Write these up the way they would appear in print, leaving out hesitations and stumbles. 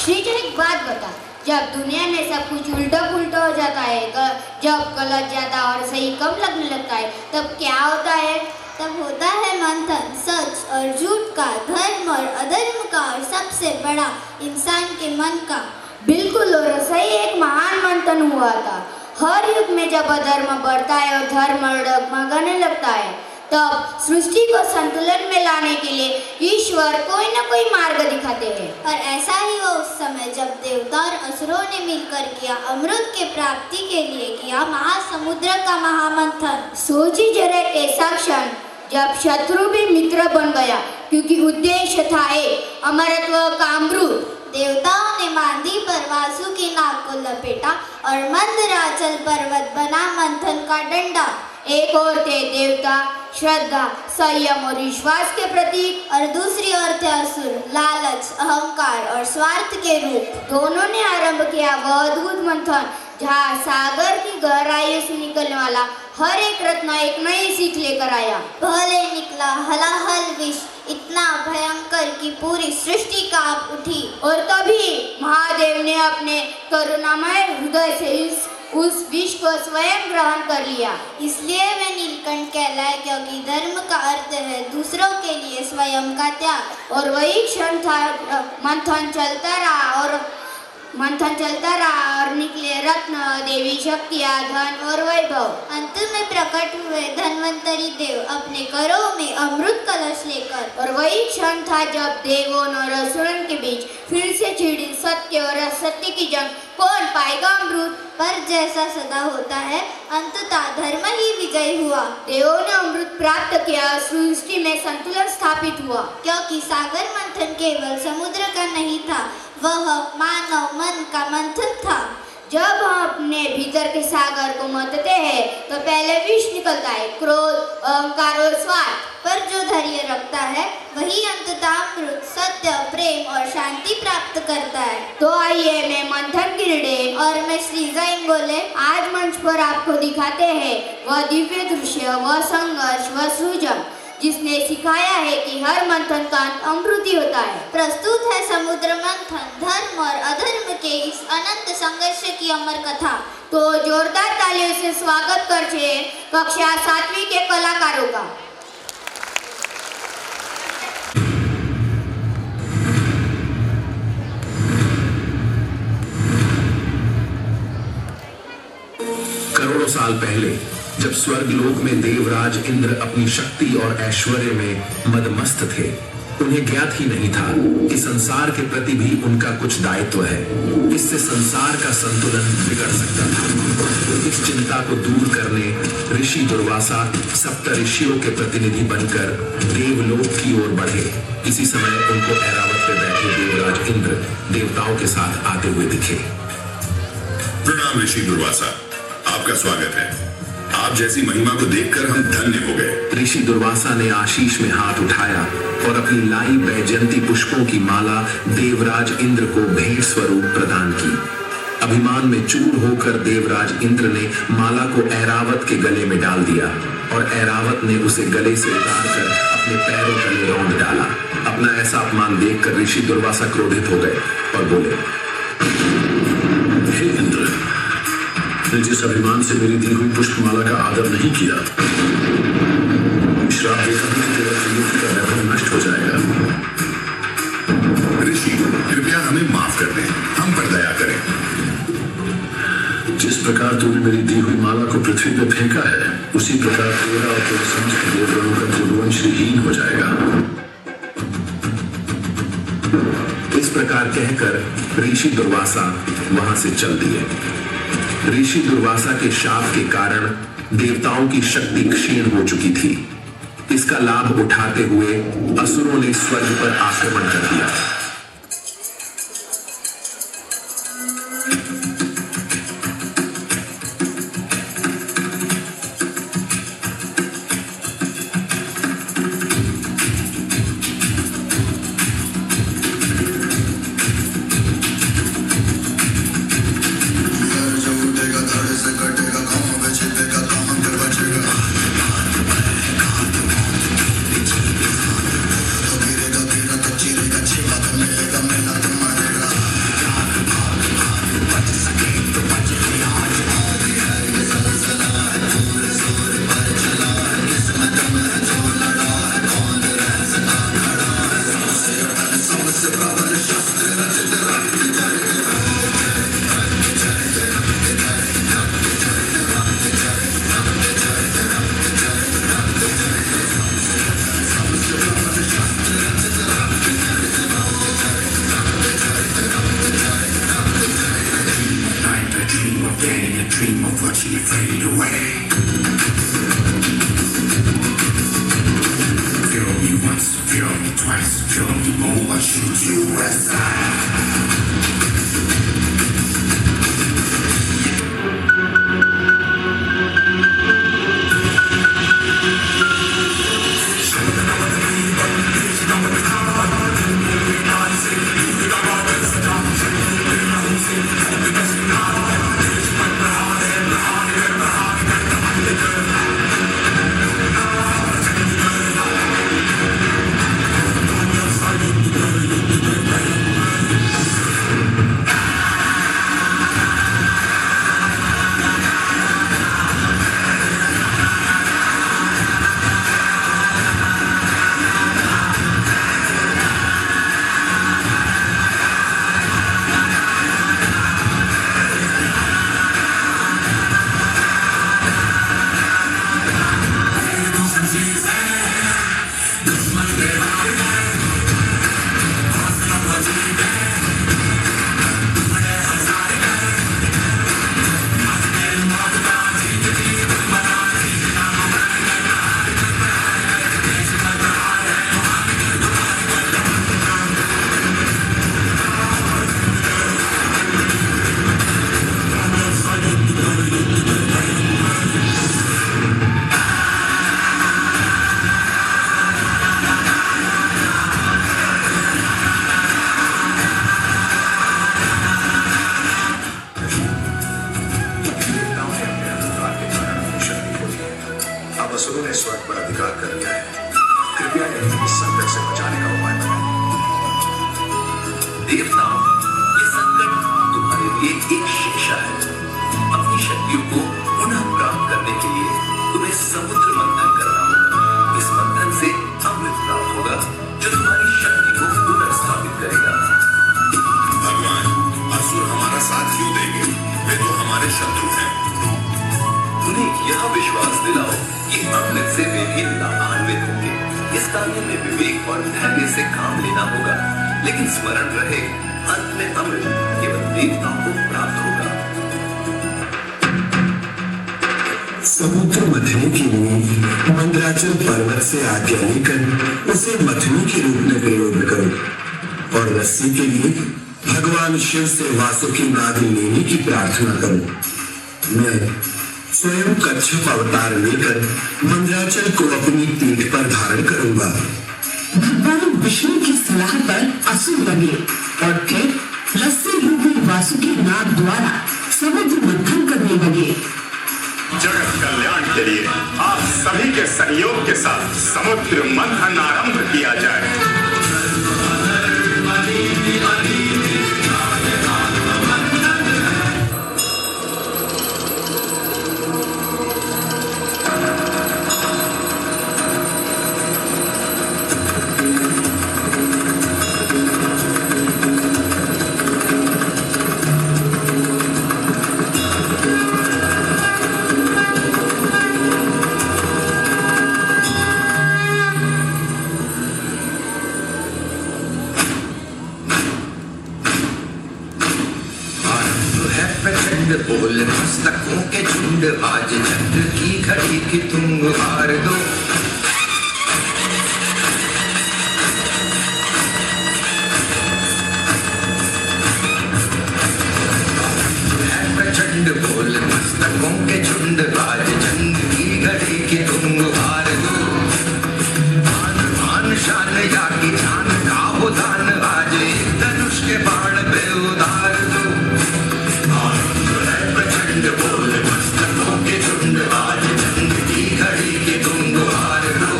श्रीजन एक बात बता, जब दुनिया में सब कुछ उल्टा पुल्टा हो जाता है, जब गलत ज्यादा और सही कम लगने लगता है, तब क्या होता है? तब होता है मंथन, सच और झूठ का, धर्म और अधर्म का, और सबसे बड़ा इंसान के मन का। बिल्कुल, और सही एक महान मंथन हुआ था। हर युग में जब अधर्म बढ़ता है और धर्म डगमगाने लगता है, तब सृष्टि को संतुलन में लाने के लिए ईश्वर कोई न कोई मार्ग दिखाते हैं। और ऐसा ही हुआ उस समय जब देवता और असुरों ने मिलकर किया अमृत के प्राप्ति के लिए किया महासमुद्र का महामंथन। सोची जरा ऐसा क्षण जब शत्रु भी मित्र बन गया, क्योंकि उद्देश्य था एक अमरत्व का अमृत। देवताओं ने मांदी पर वासुकी नाग को लपेटा और मंदराचल पर्वत बना मंथन का डंडा। एक ओर थे देवता श्रद्धा, संयम और विश्वास के प्रतीक, और दूसरी ओर थे असुर, लालच, अहंकार और स्वार्थ के रूप। दोनों ने आरंभ किया वह अद्भुत मंथन जहाँ सागर की गहराइयों से निकलने वाला हर एक रत्न एक नई सीख लेकर आया। पहले निकला हलाहल विष, इतना भयंकर कि पूरी सृष्टि कांप उठी। और तभी महादेव ने अपने करुणामय हृदय से उस विष को स्वयं ग्रहण कर लिया। इसलिए वे नीलकंठ कहलाए, क्योंकि धर्म का अर्थ है दूसरों के लिए स्वयं का त्याग। और वही क्षण था, मंथन चलता रहा और निकले रत्न, देवी शक्तियाँ, धन और वैभव। अंत में प्रकट हुए धन्वंतरी देव अपने करों में अमृत कलश लेकर। और वही क्षण था जब देवों और असुरों के बीच फिर से छिड़ी सत्य और असत्य की जंग। कौन पाएगा अमृत? पर जैसा सदा होता है, अंततः धर्म ही विजय हुआ। देवों ने अमृत प्राप्त किया, सृष्टि में संतुलन स्थापित हुआ। क्योंकि सागर मंथन केवल समुद्र का नहीं था, वह मानव मन का मंथन था। जब हम अपने भीतर के सागर को मथते हैं, तो पहले विष निकलता है, क्रोध, अहंकार और स्वार्थ। पर जो धैर्य रखता है, वही अंततः अमृत, सत्य, प्रेम और शांति प्राप्त करता है। तो आइए, मैं मंथन किरणे और मैं श्रीजैन बोले आज मंच पर आपको दिखाते हैं वह दिव्य दृश्य, वह संघर्ष, वह सृजन जिसने सिखाया है कि हर मंथन का अमृत ही होता है। प्रस्तुत है समुद्र मंथन, धर्म और अधर्म के इस अनंत संघर्ष की अमर कथा। तो जोरदार तालियों से स्वागत करते कक्षा 7वीं के कलाकारों का। करोड़ों साल पहले जब स्वर्गलोक में देवराज इंद्र अपनी शक्ति और ऐश्वर्य में मदमस्त थे, उन्हें ज्ञात ही नहीं था कि संसार के प्रति भी उनका कुछ दायित्व है। इससे संसार का संतुलन बिगड़ सकता था। इस चिंता को दूर करने ऋषि दुर्वासा सप्त ऋषियों के प्रतिनिधि बनकर देवलोक की ओर बढ़े। इसी समय उनको ऐरावत पे बैठे देवराज इंद्र देवताओं के साथ आते हुए दिखे। प्रणाम ऋषि दुर्वासा, आपका स्वागत है। आप जैसी महिमा को देखकर हम धन्य हो गए। ऋषि दुर्वासा ने आशीष में हाथ उठाया और अपनी लाई बैजयंती पुष्पों की माला देवराज इंद्र को भेंट स्वरूप प्रदान की। अभिमान में चूर होकर देवराज इंद्र ने माला को ऐरावत के गले में डाल दिया और ऐरावत ने उसे गले से उतारकर अपने पैरों तले रौंद डाला। अपना ऐसा अपमान देखकर ऋषि दुर्वासा क्रोधित हो गए और बोले, हे इंद्र, जिस अभिमान से मेरी दी हुई पुष्पमाला का आदर नहीं किया, श्राप देकर भी तेरा त्रिलोकी का वैभव नष्ट हो जाएगा। ऋषि, कृपया हमें माफ कर दें, हम पर दया करें। जिस प्रकार तूने मेरी दी हुई माला को पृथ्वी पर फेंका है, उसी प्रकार तेरा और तेरे समस्त देवगणों का त्रिभुवन श्रीहीन हो जाएगा। इस प्रकार कहकर ऋषि दुर्वासा वहां से चल दिए। ऋषि दुर्वासा के शाप के कारण देवताओं की शक्ति क्षीण हो चुकी थी। इसका लाभ उठाते हुए असुरों ने स्वर्ग पर आक्रमण कर दिया। चिरेगा gradually fade away. Feel me once, feel me twice, feel me more, shoot you aside. असुरों ने स्वर्ग पर अधिकार कर लिया है। कृपया इन्हें इस संकट से बचाने का उपाय बनाएं। देवताओं, ये संकट तुम्हारे लिए एक शिक्षा है। अपनी शक्तियों को पुनः प्राप्त करने के लिए तुम्हें समुद्र मंथन करना होगा। इस मंथन से अमृत प्राप्त होगा जो तुम्हारी शक्ति को पुनर्स्थापित करेगा। भगवान, असुर हमारा साथ क्यों देंगे? वे तो हमारे शत्रु हैं। उन्हें यह विश्वास दिलाओ कि अमृत से वे भी लाभान्वित होंगे। इस कार्य में विवेक और धैर्य से काम लेना होगा, लेकिन स्मरण रहे अंत में अमृत केवल देवताओं को प्राप्त होगा। समुद्र मथने के लिए मंदराचल पर्वत से आज्ञा लेकर उसे मथनी के रूप में प्रयोग करो और रस्सी के लिए भगवान शिव से वासुकी नाग लेने की प्रार्थना करो। मैं स्वयं कच्छप अवतार लेकर मंदराचल को अपनी पीठ पर धारण करूंगा। भगवान विष्णु की सलाह पर असुर लगे और फिर रस्सी रूपी वासुकी नाग द्वारा समुद्र मंथन करने लगे। जगत कल्याण के लिए आप सभी के सहयोग के साथ समुद्र मंथन आरंभ किया जाए। बोल मस्तकों के झुंड, आज चंद्र की घड़ी की तुम हार दो। प्रचंड बोल मस्तकों के झुंड, आज चंद्र की घड़ी की तुम हार दो। मान मान शान या की जान का वो दान, आज एक धनुष के बाण पे उतार दो। बोल मस्तकों के झुंड, आज चंद्र की घड़ी के तुम हार दो।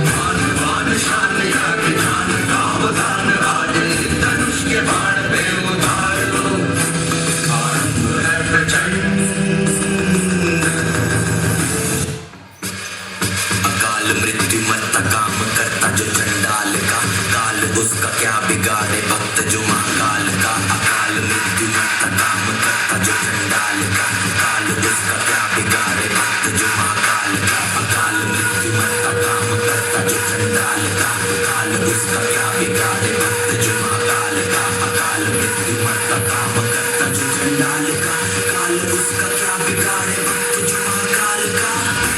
मान मान शान या के जान का वो दान, आज धनुष के बाण पे उतार दो। आरंभ है प्रचंड। अकाल मृत्यु मरता काम करता जो चंडाल का, काल उसका क्या बिगाड़े भक्त जो महाकाल का। अकाल मृत्यु मरता काम करता जो चंडाल का, काल उसका क्या बिगाड़े भक्त जो महाकाल का। अकाल मृत्यु मरता काम करता जो चंडाल का, काल उसका क्या बिगाड़े भक्त जो महाकाल का। अकाल मृत्यु मरता काम करता जो चंडाल का, काल उसका क्या बिगाड़े वक्त जो महाकाल का